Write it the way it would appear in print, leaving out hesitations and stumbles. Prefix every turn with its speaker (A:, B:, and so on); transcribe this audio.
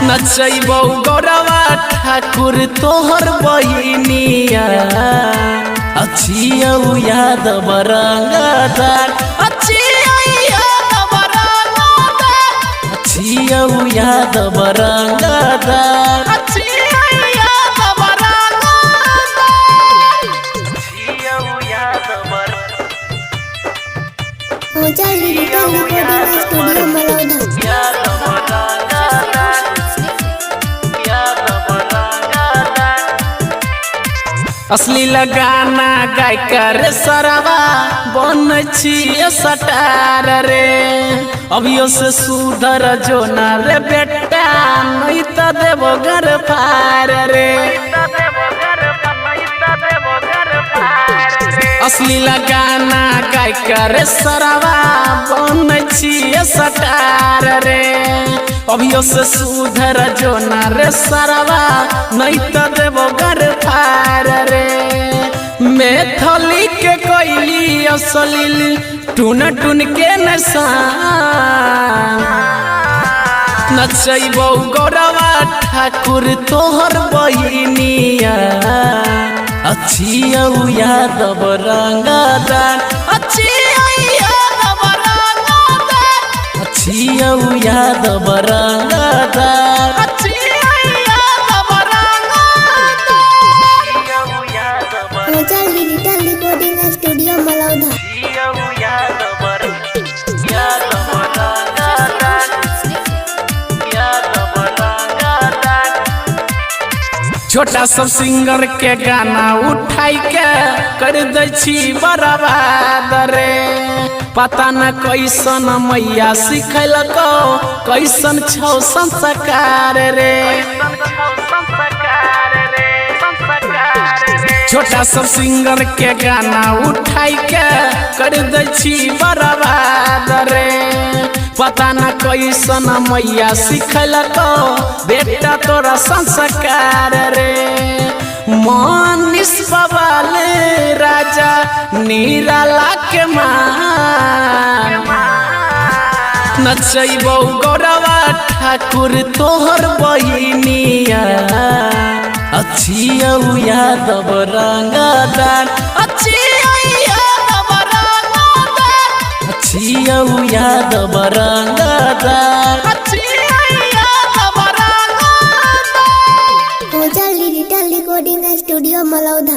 A: नचैबौ गौरवा ठाकुर तोहर बहिनिया अच्छियौ यादव रंगदार अच्छियौ यादव रंगदार
B: स्टूडियो मलौदा।
A: असली लगाना गाय कर सरवा बन छिए सटार रे अभियो से सुधर जो ना रे बेटा नहीं तो देवो घर पार रे असली लगाना गाय कर सरवा बन छिए सटार रे अभियो से सुधर जो ना रे सरवा नहीं तो देवो घर पार रे मैथिली के कोयली असलील टून टून के नसान नचैबौ गौरवा ठाकुर तोहर बहिनिया अच्छियौ यादव रंगदार अच्छियौ यादव रंगदार
B: डिजिटल रिकॉर्डिंग स्टूडियो मलौदा।
A: छोटा सब सिंगर के गाना उठाई के कर दै छी बर्बाद रे पता न कैसन मैया सिखलको कैसन छौ संस्कार रे छोटा सब सिंगर के गाना उठाई के कर दै छी बर्बाद रे पता न कैसन मैया सिखलको बेटा तोरा संस्कार रे मनीष बवाले राजा निराला के मान नचैबौ गौरवा ठाकुर तोहर बहिनिया अच्छियौ यादव रंगदार अच्छियौ यादव रंगदार
B: डिजिटल रिकॉर्डिंग स्टूडियो मलौदा।